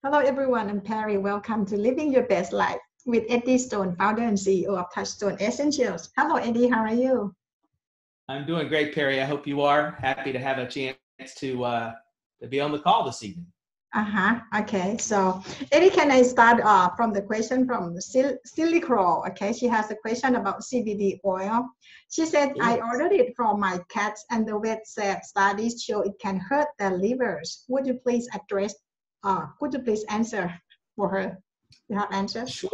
Hello, everyone. I'm Perry. Welcome to Living Your Best Life with Eddie Stone, founder and CEO of Touchstone Essentials. Hello, Eddie. How are you? I'm doing great, Perry. I hope you are. Happy to have a chance to be on the call this evening. Okay. So, Eddie, can I start from the question from Silly Crow? Okay. She has a question about CBD oil. She said, Sure. I ordered it for my cats and the vet said studies show it can hurt their livers. Would you please could you please answer for her? You have answers? Sure.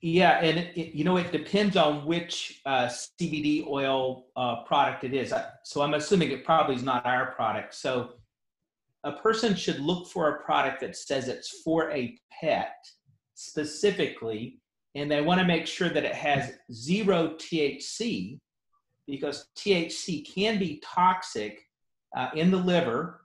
Yeah, and it depends on which CBD oil product it is. So I'm assuming it probably is not our product. So a person should look for a product that says it's for a pet specifically, and they want to make sure that it has 0 THC, because THC can be toxic in the liver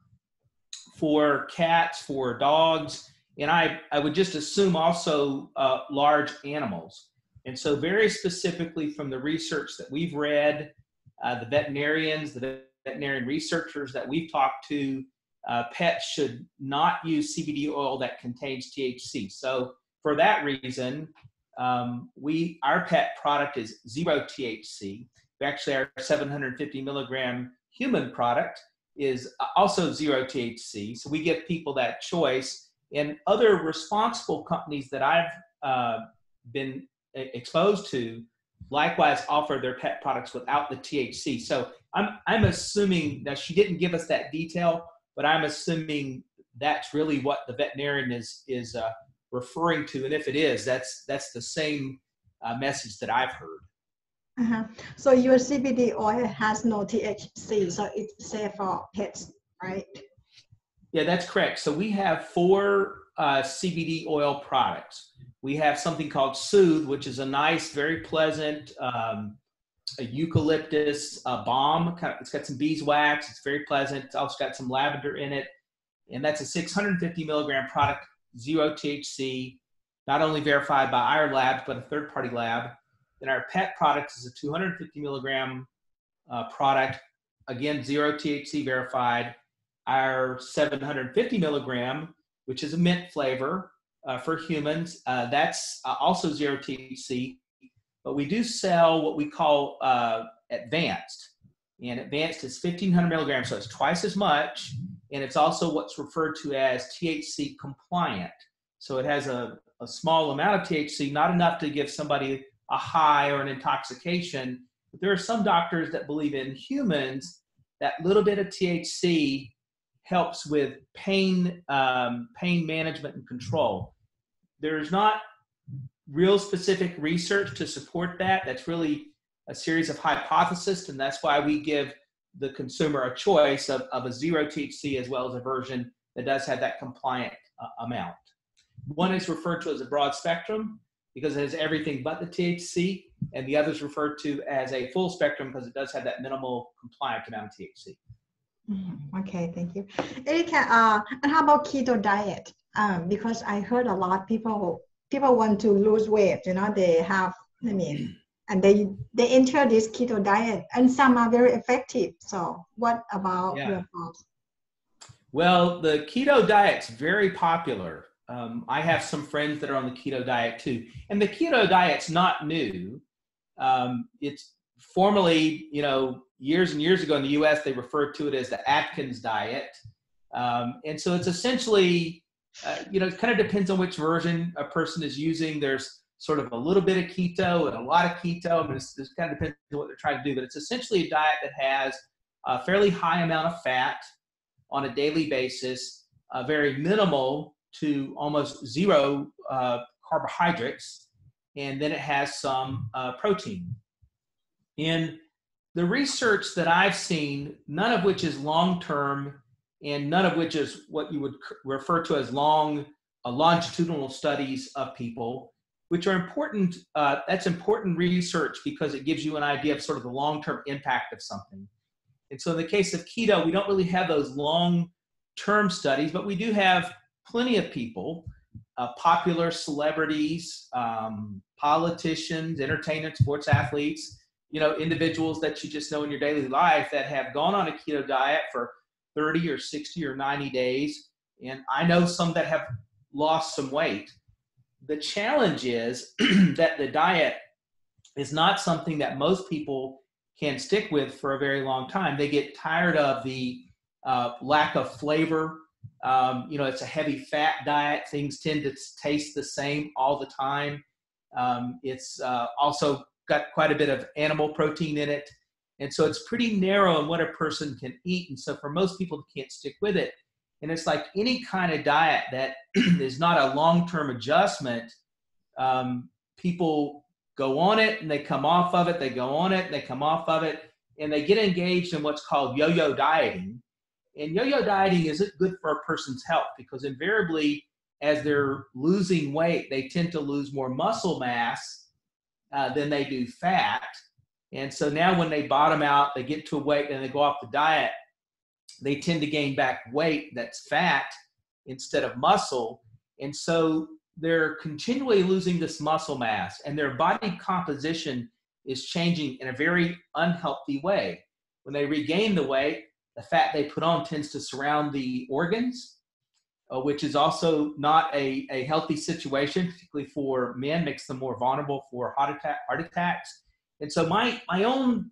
for cats, for dogs, and I would just assume also large animals. And so very specifically from the research that we've read, the veterinarian researchers that we've talked to, pets should not use CBD oil that contains THC. So for that reason, our pet product is 0 THC. Actually, our 750 milligram human product is also 0 THC. So we give people that choice. And other responsible companies that I've been exposed to likewise offer their pet products without the THC. So I'm assuming that she didn't give us that detail, but I'm assuming that's really what the veterinarian is referring to. And if it is, that's the same message that I've heard. So your CBD oil has no THC, so it's safe for pets, right? Yeah, that's correct. So we have 4 CBD oil products. We have something called Soothe, which is a nice, very pleasant a eucalyptus balm. It's got some beeswax. It's very pleasant. It's also got some lavender in it. And that's a 650 milligram product, 0 THC, not only verified by our lab, but a third-party lab. Then our pet product is a 250 milligram product, again, 0 THC verified. Our 750 milligram, which is a mint flavor for humans, that's also 0 THC. But we do sell what we call advanced. And advanced is 1,500 milligrams, so it's twice as much. And it's also what's referred to as THC compliant. So it has a small amount of THC, not enough to give somebody a high or an intoxication. But there are some doctors that believe in humans that little bit of THC helps with pain management and control. There's not real specific research to support that. That's really a series of hypotheses, and that's why we give the consumer a choice of a 0 THC as well as a version that does have that compliant amount. One is referred to as a broad spectrum because it has everything but the THC, and the other is referred to as a full spectrum because it does have that minimal compliant amount of THC. Okay, thank you. Erika, and how about keto diet? Because I heard a lot of people want to lose weight, they have, and they enter this keto diet, and some are very effective. So what about your thoughts? Well, the keto diet's very popular. I have some friends that are on the keto diet too. And the keto diet's not new. It's formerly, years and years ago in the US, they referred to it as the Atkins diet. And so it's essentially, it kind of depends on which version a person is using. There's sort of a little bit of keto and a lot of keto. I mean, this kind of depends on what they're trying to do. But it's essentially a diet that has a fairly high amount of fat on a daily basis, very minimal to almost 0 carbohydrates, and then it has some protein. In the research that I've seen, none of which is long-term and none of which is what you would refer to as longitudinal studies of people, which are important. That's important research because it gives you an idea of sort of the long-term impact of something. And so in the case of keto, we don't really have those long-term studies, but we do have plenty of people, popular celebrities, politicians, entertainers, sports athletes, individuals that you just know in your daily life that have gone on a keto diet for 30 or 60 or 90 days. And I know some that have lost some weight. The challenge is that the diet is not something that most people can stick with for a very long time. They get tired of the lack of flavor. It's a heavy fat diet. Things tend to taste the same all the time. It's also got quite a bit of animal protein in it. And so it's pretty narrow in what a person can eat. And so for most people, they can't stick with it. And it's like any kind of diet that is not a long-term adjustment. People go on it and they come off of it. They go on it and they come off of it. And they get engaged in what's called yo-yo dieting. And yo-yo dieting isn't good for a person's health because invariably, as they're losing weight, they tend to lose more muscle mass than they do fat. And so now when they bottom out, they get to a weight and they go off the diet, they tend to gain back weight that's fat instead of muscle. And so they're continually losing this muscle mass and their body composition is changing in a very unhealthy way. When they regain the weight, the fat they put on tends to surround the organs, which is also not a healthy situation, particularly for men, makes them more vulnerable for heart attacks. And so my own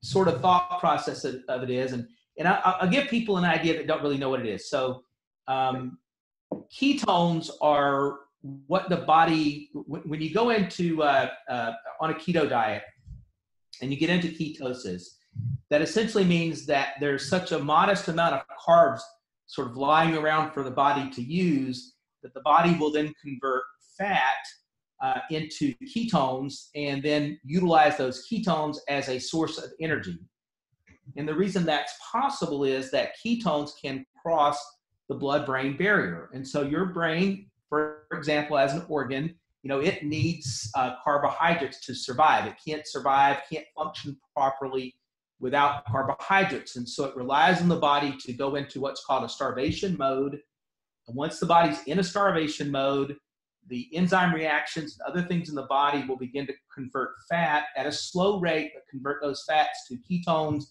sort of thought process of it is, and I'll give people an idea that don't really know what it is. So ketones are what the body, when you go into on a keto diet and you get into ketosis, that essentially means that there's such a modest amount of carbs sort of lying around for the body to use that the body will then convert fat into ketones and then utilize those ketones as a source of energy. And the reason that's possible is that ketones can cross the blood-brain barrier. And so your brain, for example, as an organ, it needs carbohydrates to survive. It can't survive, can't function properly without carbohydrates. And so it relies on the body to go into what's called a starvation mode. And once the body's in a starvation mode, the enzyme reactions and other things in the body will begin to convert fat at a slow rate, but convert those fats to ketones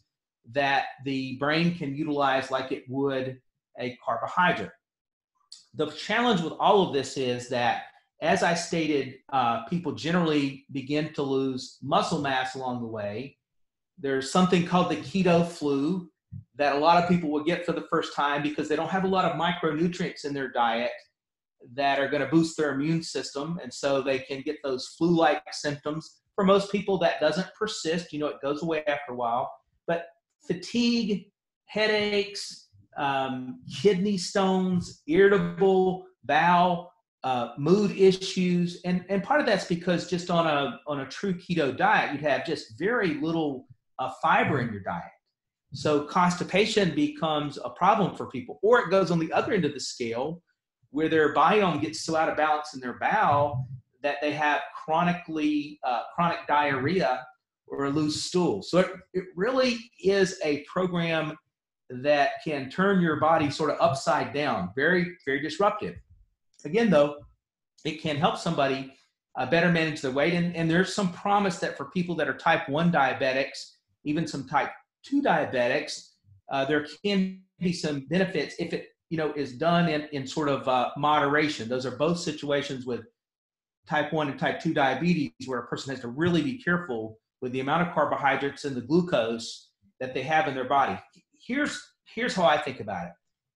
that the brain can utilize like it would a carbohydrate. The challenge with all of this is that, as I stated, people generally begin to lose muscle mass along the way. There's something called the keto flu that a lot of people will get for the first time because they don't have a lot of micronutrients in their diet that are going to boost their immune system. And so they can get those flu-like symptoms. For most people, that doesn't persist. It goes away after a while. But fatigue, headaches, kidney stones, irritable bowel, mood issues. And part of that's because just on a true keto diet, you'd have just very little fiber in your diet. So constipation becomes a problem for people. Or it goes on the other end of the scale, where their biome gets so out of balance in their bowel that they have chronic diarrhea or a loose stool. So it really is a program that can turn your body sort of upside down, very, very disruptive. Again, though, it can help somebody better manage their weight. And there's some promise that for people that are type 1 diabetics, even some type 2 diabetics, there can be some benefits if it is done in sort of moderation. Those are both situations with type 1 and type 2 diabetes where a person has to really be careful with the amount of carbohydrates and the glucose that they have in their body. Here's how I think about it.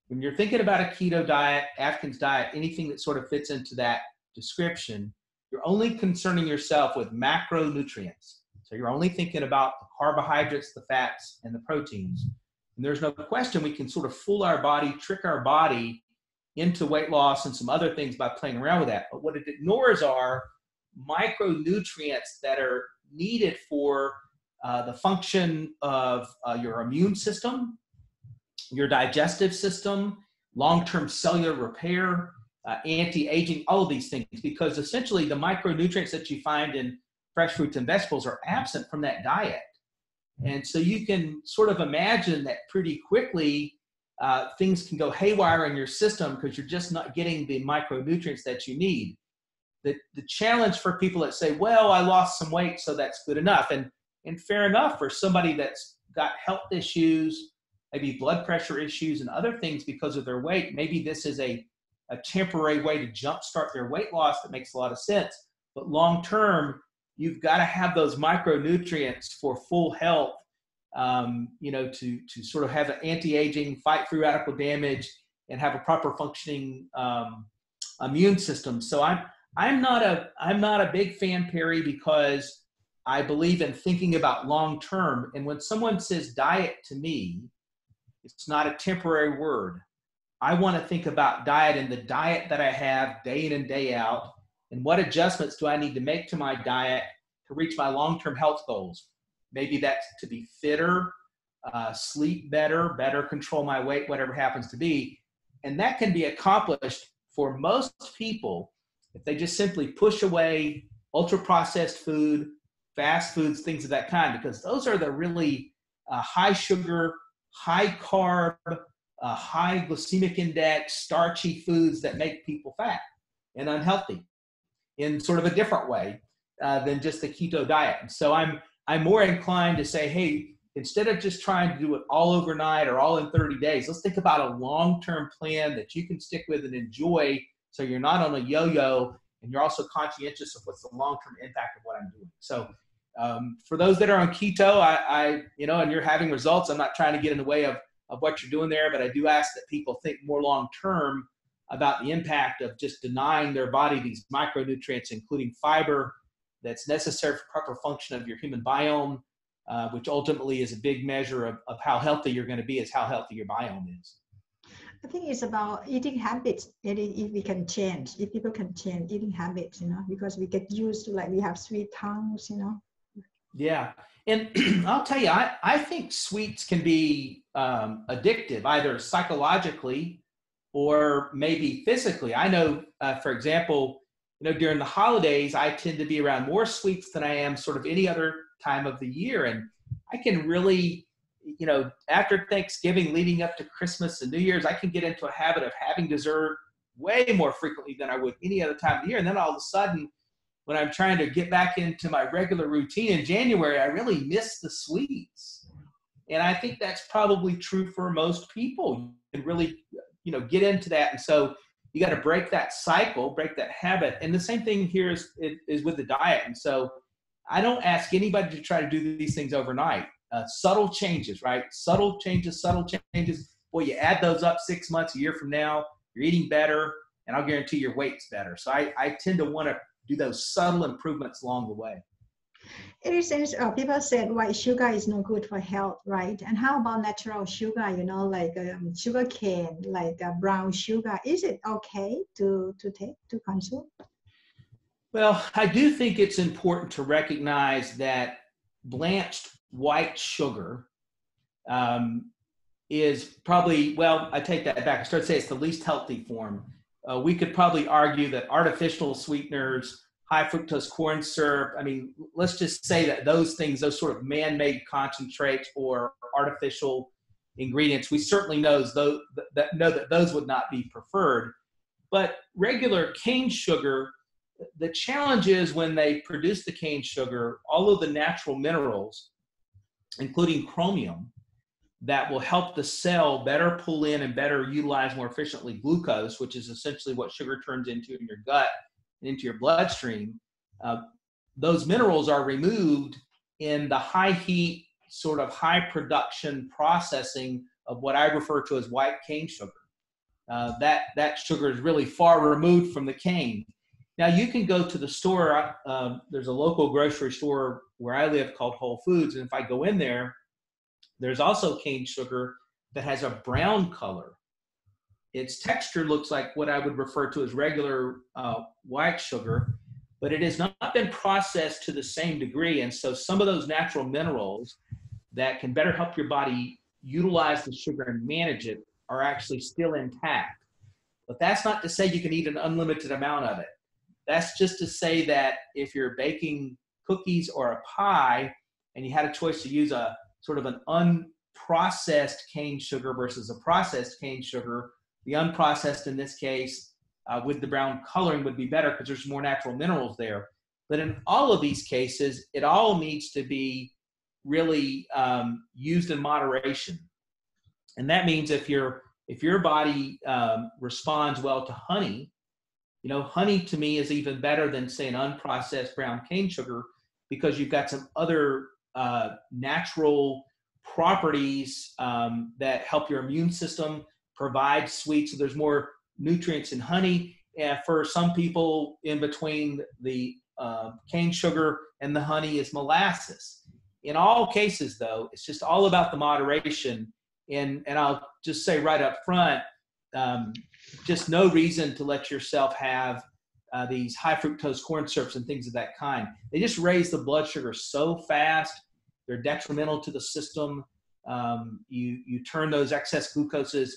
When you're thinking about a keto diet, Atkins diet, anything that sort of fits into that description, you're only concerning yourself with macronutrients. So you're only thinking about the carbohydrates, the fats, and the proteins. And there's no question we can sort of fool our body, trick our body into weight loss and some other things by playing around with that. But what it ignores are micronutrients that are needed for the function of your immune system, your digestive system, long-term cellular repair, anti-aging, all of these things. Because essentially the micronutrients that you find in fresh fruits and vegetables are absent from that diet. And so you can sort of imagine that pretty quickly things can go haywire in your system because you're just not getting the micronutrients that you need. The challenge for people that say, well, I lost some weight, so that's good enough. And fair enough for somebody that's got health issues, maybe blood pressure issues and other things because of their weight. Maybe this is a a temporary way to jumpstart their weight loss that makes a lot of sense. But long term, you've got to have those micronutrients for full health, to sort of have an anti-aging, fight free radical damage, and have a proper functioning immune system. So I'm not a big fan, Perry, because I believe in thinking about long term. And when someone says diet to me, it's not a temporary word. I want to think about diet and the diet that I have day in and day out, and what adjustments do I need to make to my diet to reach my long-term health goals. Maybe that's to be fitter, sleep better control my weight, whatever happens to be. And that can be accomplished for most people if they just simply push away ultra-processed food, fast foods, things of that kind, because those are the really high sugar, high carb, high glycemic index, starchy foods that make people fat and unhealthy in sort of a different way than just the keto diet. And so I'm more inclined to say, hey, instead of just trying to do it all overnight or all in 30 days, let's think about a long-term plan that you can stick with and enjoy, so you're not on a yo-yo and you're also conscientious of what's the long-term impact of what I'm doing. So for those that are on keto, and you're having results, I'm not trying to get in the way of what you're doing there, but I do ask that people think more long-term about the impact of just denying their body these micronutrients, including fiber, that's necessary for proper function of your human biome, which ultimately is a big measure of how healthy you're going to be, is how healthy your biome is. I think it's about eating habits. If we can change, if people can change eating habits, because we get used to, like, we have sweet tongues, Yeah. And I'll tell you, I think sweets can be addictive, either psychologically or maybe physically. I know, for example, during the holidays, I tend to be around more sweets than I am sort of any other time of the year. And I can really, after Thanksgiving leading up to Christmas and New Year's, I can get into a habit of having dessert way more frequently than I would any other time of the year. And then all of a sudden, when I'm trying to get back into my regular routine in January, I really miss the sweets. And I think that's probably true for most people. You can really, get into that. And so you got to break that cycle, break that habit. And the same thing here is with the diet. And so I don't ask anybody to try to do these things overnight. Subtle changes, right? Subtle changes. Boy, you add those up 6 months, a year from now, you're eating better, and I'll guarantee your weight's better. So I tend to want to do those subtle improvements along the way. It is interesting. People said white sugar is no good for health, right? And how about natural sugar, like sugar cane, like brown sugar? Is it okay to consume? Well, I do think it's important to recognize that blanched white sugar is probably, I take that back. I started to say it's the least healthy form. We could probably argue that artificial sweeteners, high fructose corn syrup, let's just say that those things, those sort of man-made concentrates or artificial ingredients, we certainly know that those would not be preferred. But regular cane sugar, the challenge is when they produce the cane sugar, all of the natural minerals, including chromium, that will help the cell better pull in and better utilize more efficiently glucose, which is essentially what sugar turns into in your gut and into your bloodstream. Those minerals are removed in the high heat, sort of high production processing of what I refer to as white cane sugar. That sugar is really far removed from the cane. Now you can go to the store. There's a local grocery store where I live called Whole Foods. And if I go in there, there's also cane sugar that has a brown color. Its texture looks like what I would refer to as regular white sugar, but it has not been processed to the same degree. And so some of those natural minerals that can better help your body utilize the sugar and manage it are actually still intact. But that's not to say you can eat an unlimited amount of it. That's just to say that if you're baking cookies or a pie and you had a choice to use a sort of an unprocessed cane sugar versus a processed cane sugar, the unprocessed in this case with the brown coloring would be better because there's more natural minerals there. But in all of these cases, it all needs to be really used in moderation. And that means if you're if your body responds well to honey, honey to me is even better than, say, an unprocessed brown cane sugar, because you've got some other natural properties that help your immune system provide sweet. So there's more nutrients in honey. And for some people, in between the cane sugar and the honey is molasses. In all cases, though, it's just all about the moderation. And I'll just say right up front, just no reason to let yourself have these high fructose corn syrups and things of that kind. They just raise the blood sugar so fast. They're detrimental to the system. You turn those excess glucoses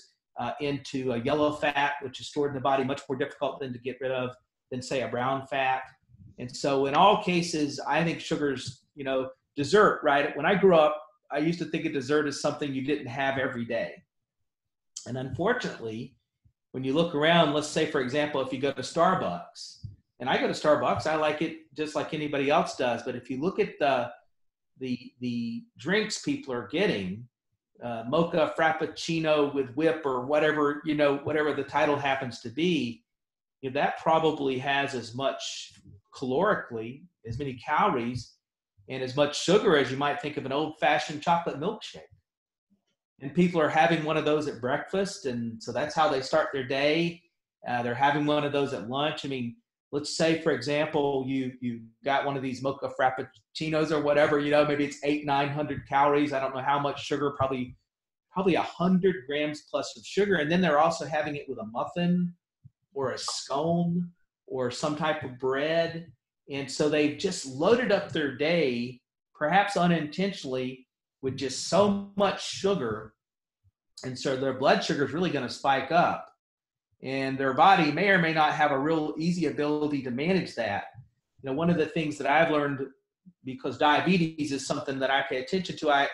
into a yellow fat, which is stored in the body, much more difficult than to get rid of than, say, a brown fat. And so in all cases, I think sugar's, dessert, right? When I grew up, I used to think of dessert as something you didn't have every day. And unfortunately, when you look around, let's say, for example, if you go to Starbucks, and I go to Starbucks, I like it just like anybody else does. But if you look at the drinks people are getting, mocha frappuccino with whip or whatever, whatever the title happens to be, that probably has as much calorically, as many calories, and as much sugar as you might think of an old-fashioned chocolate milkshake. And people are having one of those at breakfast, and so that's how they start their day. They're having one of those at lunch. I mean, let's say, for example, you got one of these mocha frappuccinos or whatever, maybe it's 800-900 calories. I don't know how much sugar, probably 100 grams plus of sugar. And then they're also having it with a muffin or a scone or some type of bread. And so they've just loaded up their day, perhaps unintentionally, with just so much sugar. And so their blood sugar is really going to spike up. And their body may or may not have a real easy ability to manage that. One of the things that I've learned, because diabetes is something that I pay attention to,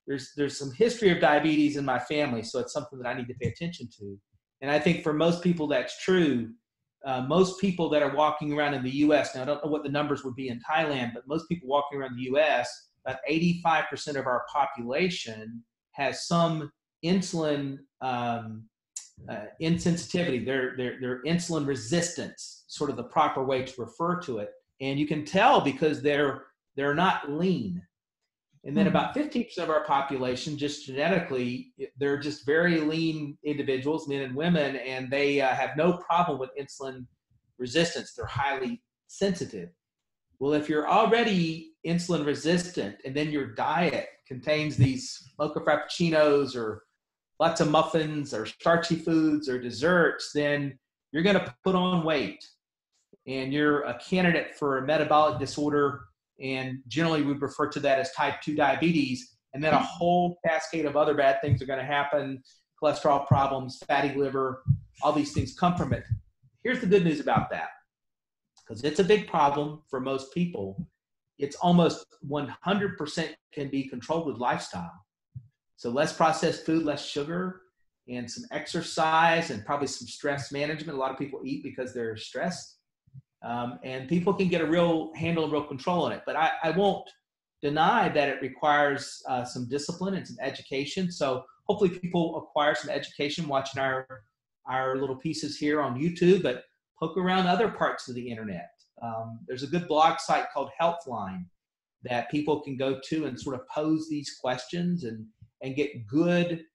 there's some history of diabetes in my family, so it's something that I need to pay attention to. And I think for most people that's true. Most people that are walking around in the U.S., now I don't know what the numbers would be in Thailand, but most people walking around the U.S., about 85% of our population has some insulin insensitivity. They're insulin resistance, sort of the proper way to refer to it. And you can tell because they're not lean. And then about 15% of our population, just genetically, they're just very lean individuals, men and women, and they have no problem with insulin resistance. They're highly sensitive. Well, if you're already insulin resistant and then your diet contains these mocha frappuccinos or lots of muffins or starchy foods or desserts, then you're going to put on weight and you're a candidate for a metabolic disorder. And generally we refer to that as type 2 diabetes. And then a whole cascade of other bad things are going to happen. Cholesterol problems, fatty liver, all these things come from it. Here's the good news about that. Because it's a big problem for most people. It's almost 100% can be controlled with lifestyle. So less processed food, less sugar, and some exercise, and probably some stress management. A lot of people eat because they're stressed. And people can get a real handle, a real control on it. But I won't deny that it requires some discipline and some education. So hopefully people acquire some education watching our little pieces here on YouTube, but poke around other parts of the internet. There's a good blog site called Healthline that people can go to and sort of pose these questions and get good,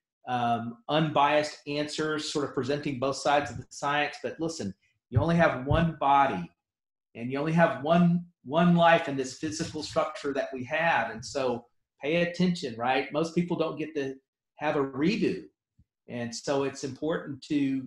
unbiased answers, sort of presenting both sides of the science. But listen, you only have one body and you only have one life in this physical structure that we have. And so pay attention, right? Most people don't get to have a redo. And so it's important to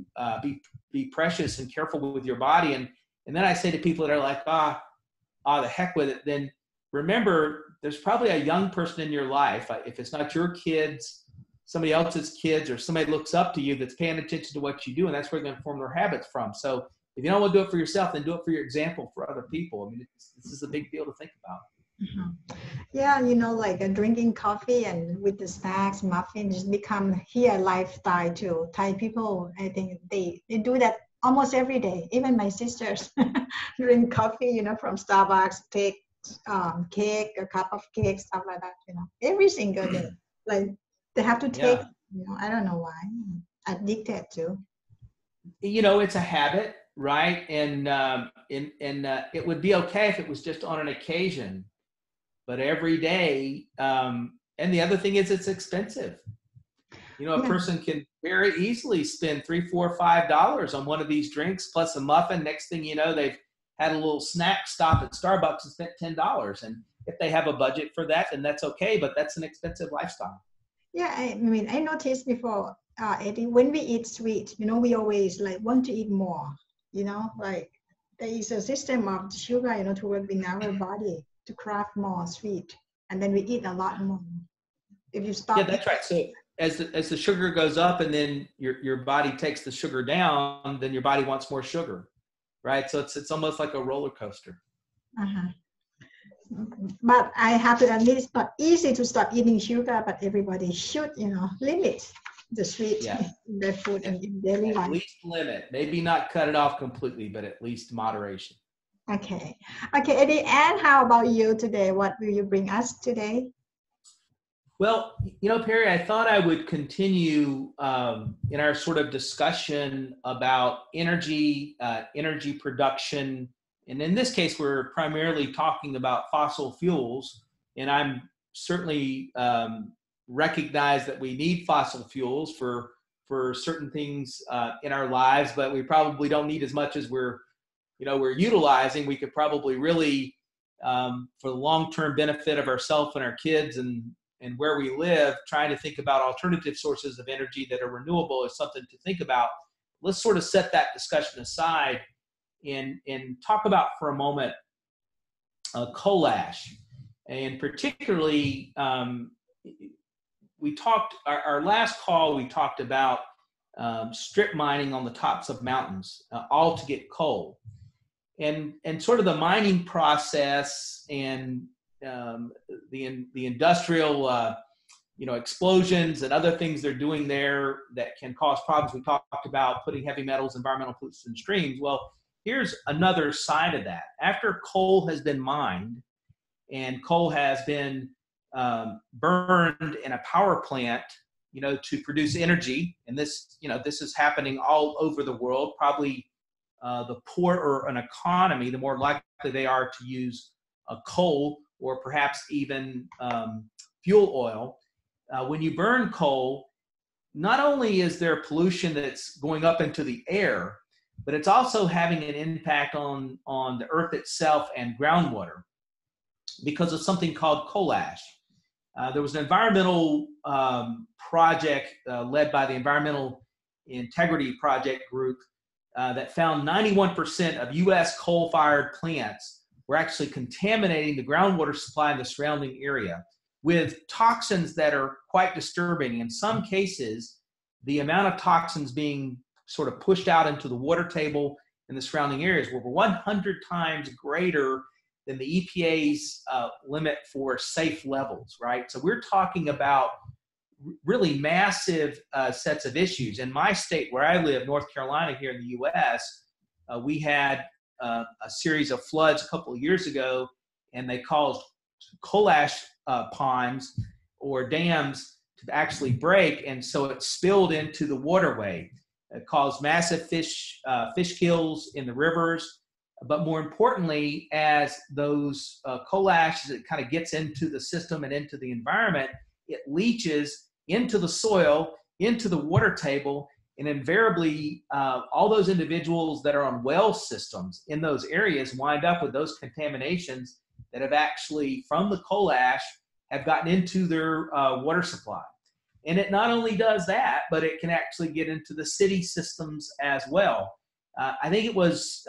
be precious and careful with your body. And then I say to people that are like, the heck with it, then remember, there's probably a young person in your life, if it's not your kids, somebody else's kids, or somebody looks up to you that's paying attention to what you do, and that's where they're going to form their habits from. So if you don't want to do it for yourself, then do it for your example for other people. I mean, this is a big deal to think about. Mm-hmm. Yeah, like drinking coffee and with the snacks, muffins become here lifestyle too. Thai people, I think they do that almost every day. Even my sisters drink coffee, from Starbucks, take cake, a cup of cake, stuff like that, every single day. Like they have to take You know, I don't know why. Addicted to. You know, it's a habit, right? And it would be okay if it was just on an occasion, but every day. And the other thing is, it's expensive. You know, a Yeah. person can very easily spend $3, $4, $5 on one of these drinks plus a muffin. Next thing you know, they've had a little snack stop at Starbucks and spent $10. And if they have a budget for that, then that's okay. But that's an expensive lifestyle. Yeah, I mean, I noticed before, Eddie, when we eat sweet, you know, we always like want to eat more, you know, like there is a system of sugar, you know, to work in our body to craft more sweet. And then we eat a lot more. If you Yeah, stop that's right. So as the sugar goes up and then your body takes the sugar down, then your body wants more sugar, right? So it's almost like a roller coaster. uh-huh. But I have to admit, it's not easy to stop eating sugar, but everybody should, you know, limit the sweet Yeah. in their food and in daily At life. least limit, maybe not cut it off completely, but at least moderation. Okay. Okay, Eddie, and how about you today? What will you bring us today? Well, you know, Perry, I thought I would continue in our sort of discussion about energy, energy production. And in this case, we're primarily talking about fossil fuels. And I'm certainly recognize that we need fossil fuels for certain things in our lives, but we probably don't need as much as we're utilizing. We could probably really, for the long-term benefit of ourselves and our kids and where we live, trying to think about alternative sources of energy that are renewable is something to think about. Let's sort of set that discussion aside and talk about for a moment coal ash. And particularly, we talked, our last call, we talked about strip mining on the tops of mountains, all to get coal. And sort of the mining process and the industrial explosions and other things they're doing there that can cause problems. We talked about putting heavy metals, environmental pollutants in streams. Well, here's another side of that. After coal has been mined and coal has been burned in a power plant, to produce energy, and this is happening all over the world. Probably the poorer an economy, the more likely they are to use coal or perhaps even fuel oil. When you burn coal, not only is there pollution that's going up into the air, but it's also having an impact on the earth itself and groundwater because of something called coal ash. There was an environmental project led by the Environmental Integrity Project Group that found 91% of U.S. coal-fired plants were actually contaminating the groundwater supply in the surrounding area with toxins that are quite disturbing. In some cases, the amount of toxins being sort of pushed out into the water table in the surrounding areas were 100 times greater than the EPA's limit for safe levels, right? So we're talking about really massive sets of issues. In my state where I live, North Carolina, here in the U.S., we had a series of floods a couple of years ago, and they caused coal ash ponds or dams to actually break, and so it spilled into the waterway. It caused massive fish kills in the rivers, but more importantly, as those coal ash, as it kind of gets into the system and into the environment, it leaches into the soil, into the water table, and invariably all those individuals that are on well systems in those areas wind up with those contaminations that have actually, from the coal ash, have gotten into their water supply. And it not only does that, but it can actually get into the city systems as well. I think it was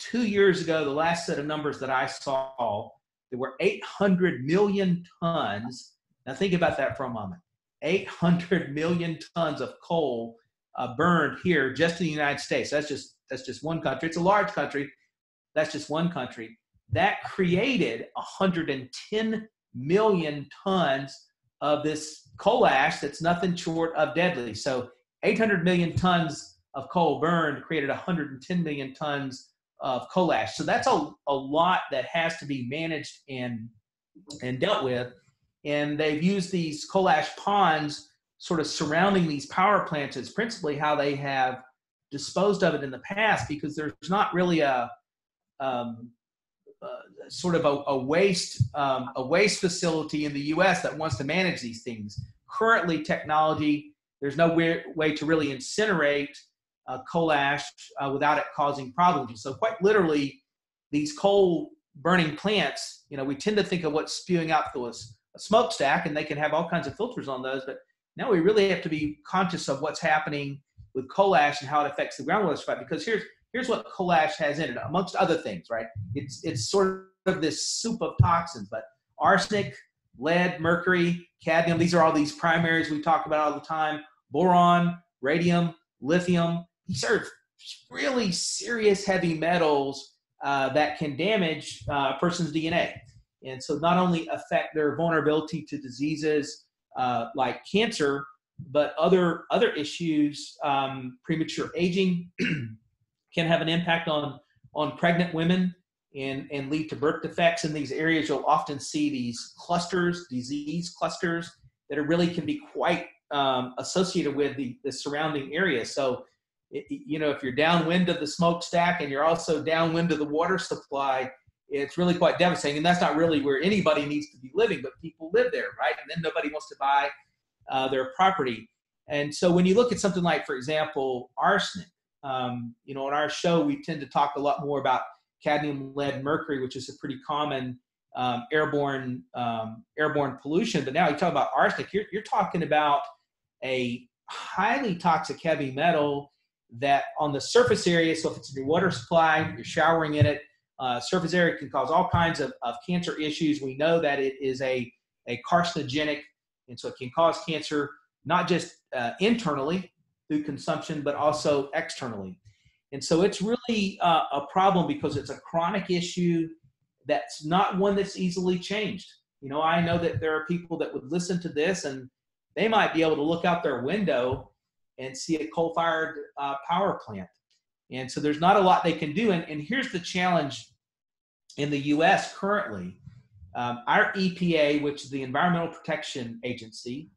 2 years ago, the last set of numbers that I saw, there were 800 million tons. Now think about that for a moment. 800 million tons of coal burned here just in the United States. That's just one country. It's a large country. That's just one country. That created 110 million tons of this coal ash that's nothing short of deadly. So 800 million tons of coal burned created 110 million tons of coal ash. So that's a lot that has to be managed and dealt with. And they've used these coal ash ponds sort of surrounding these power plants is principally how they have disposed of it in the past, because there's not really a sort of a waste facility in the U.S. that wants to manage these things. Currently, technology, there's no way to really incinerate coal ash without it causing problems. And so quite literally, these coal burning plants, we tend to think of what's spewing out through a smokestack, and they can have all kinds of filters on those. But now we really have to be conscious of what's happening with coal ash and how it affects the groundwater supply, because here's what coal ash has in it, amongst other things, right? It's sort of this soup of toxins, but arsenic, lead, mercury, cadmium, these are all these primaries we talk about all the time, boron, radium, lithium. These are really serious heavy metals that can damage a person's DNA. And so not only affect their vulnerability to diseases like cancer, but other issues, premature aging, can have an impact on pregnant women and lead to birth defects. In these areas, you'll often see these clusters, disease clusters, that are really can be quite associated with the surrounding area. So, if you're downwind of the smokestack and you're also downwind of the water supply, it's really quite devastating. And that's not really where anybody needs to be living, but people live there, right? And then nobody wants to buy their property. And so when you look at something like, for example, arsenic, on our show, we tend to talk a lot more about cadmium, lead, mercury, which is a pretty common airborne pollution. But now you talk about arsenic, you're talking about a highly toxic heavy metal that on the surface area, so if it's in your water supply, you're showering in it, surface area can cause all kinds of cancer issues. We know that it is a carcinogenic, and so it can cause cancer, not just internally through consumption, but also externally. And so it's really a problem because it's a chronic issue that's not one that's easily changed. I know that there are people that would listen to this and they might be able to look out their window and see a coal-fired power plant. And so there's not a lot they can do. And here's the challenge in the U.S. currently. Our EPA, which is the Environmental Protection Agency,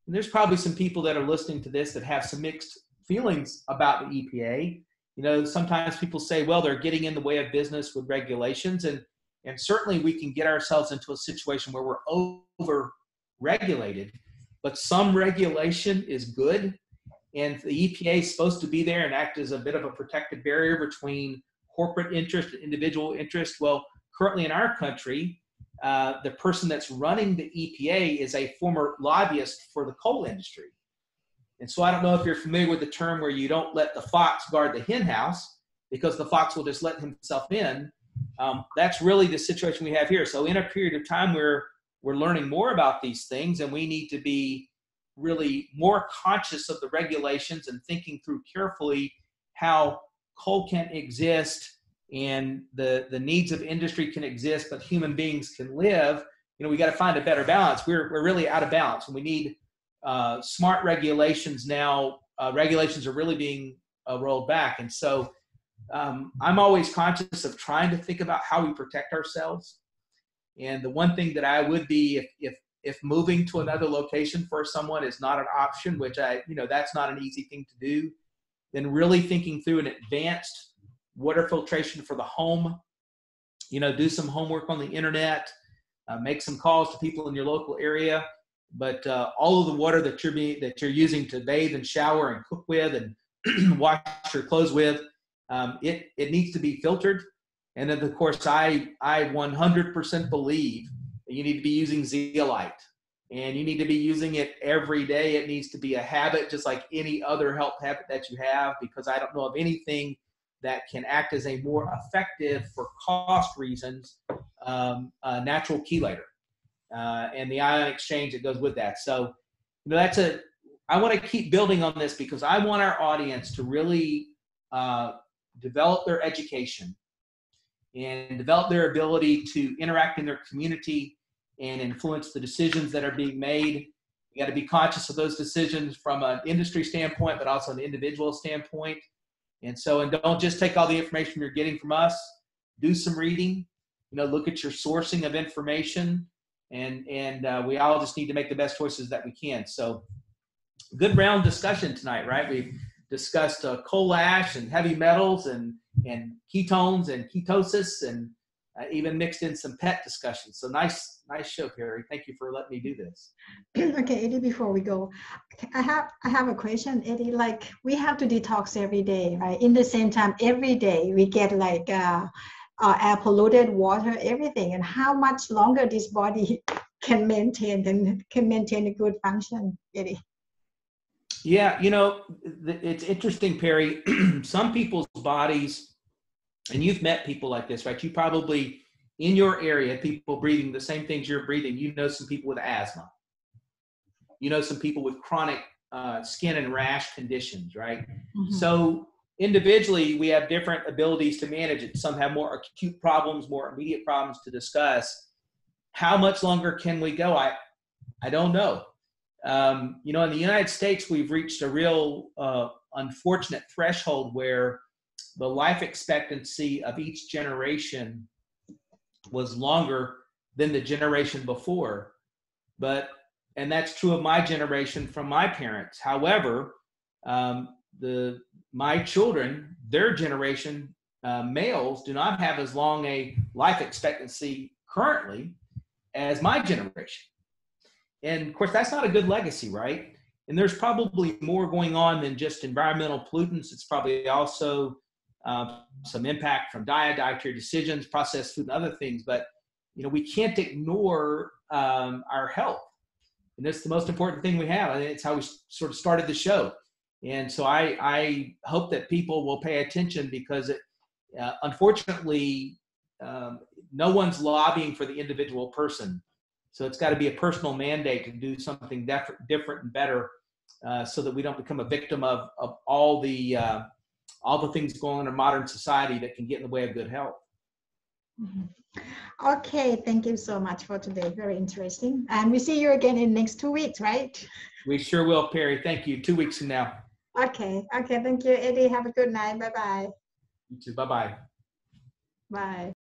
and there's probably some people that are listening to this that have some mixed feelings about the EPA. Sometimes people say, well, they're getting in the way of business with regulations. And certainly we can get ourselves into a situation where we're over-regulated. But some regulation is good. And the EPA is supposed to be there and act as a bit of a protective barrier between corporate interest and individual interest. Well, currently in our country, the person that's running the EPA is a former lobbyist for the coal industry. And so I don't know if you're familiar with the term where you don't let the fox guard the hen house because the fox will just let himself in. That's really the situation we have here. So in a period of time where we're learning more about these things, and we need to be really more conscious of the regulations and thinking through carefully how coal can exist and the needs of industry can exist, but human beings can live. We got to find a better balance. We're really out of balance, and we need smart regulations now. Regulations are really being rolled back. And so I'm always conscious of trying to think about how we protect ourselves. And the one thing that I would be, if moving to another location for someone is not an option, which that's not an easy thing to do, then really thinking through an advanced water filtration for the home, do some homework on the internet, make some calls to people in your local area. But all of the water that you're using to bathe and shower and cook with and wash your clothes with, it needs to be filtered. And then, of course, I 100% believe that you need to be using zeolite, and you need to be using it every day. It needs to be a habit, just like any other health habit that you have, because I don't know of anything that can act as a more effective, for cost reasons, natural chelator and the ion exchange that goes with that. So, I want to keep building on this because I want our audience to really develop their education and develop their ability to interact in their community and influence the decisions that are being made. You got to be conscious of those decisions from an industry standpoint, but also an individual standpoint. And don't just take all the information you're getting from us. Do some reading, look at your sourcing of information, and we all just need to make the best choices that we can. So good round discussion tonight, right? We've discussed coal ash and heavy metals and ketones and ketosis, and even mixed in some pet discussions. So nice show, Perry. Thank you for letting me do this. Okay, Eddie, before we go, I have a question, Eddie. Like, we have to detox every day, right? In the same time, every day we get like air polluted, water, everything. And how much longer this body can maintain a good function, Eddie? Yeah, it's interesting, Perry. Some people's bodies, and you've met people like this, right? You probably, in your area, people breathing the same things you're breathing. You know some people with asthma. You know some people with chronic skin and rash conditions, right? Mm-hmm. So individually, we have different abilities to manage it. Some have more acute problems, more immediate problems to discuss. How much longer can we go? I don't know. In the United States, we've reached a real unfortunate threshold where the life expectancy of each generation was longer than the generation before. And that's true of my generation from my parents. However, my children, their generation, males, do not have as long a life expectancy currently as my generation. And of course, that's not a good legacy, right? And there's probably more going on than just environmental pollutants. It's probably also some impact from dietary decisions, processed food, and other things. But, we can't ignore our health. And that's the most important thing we have. I think it's how we sort of started the show. And so I hope that people will pay attention, because unfortunately, no one's lobbying for the individual person. So it's got to be a personal mandate to do something different and better, so that we don't become a victim of all the things going on in modern society that can get in the way of good health. Mm-hmm. Okay, thank you so much for today. Very interesting. And we see you again in next 2 weeks, right? We sure will, Perry. Thank you. 2 weeks from now. Okay. Thank you, Eddie. Have a good night. Bye-bye. You too. Bye-bye. Bye.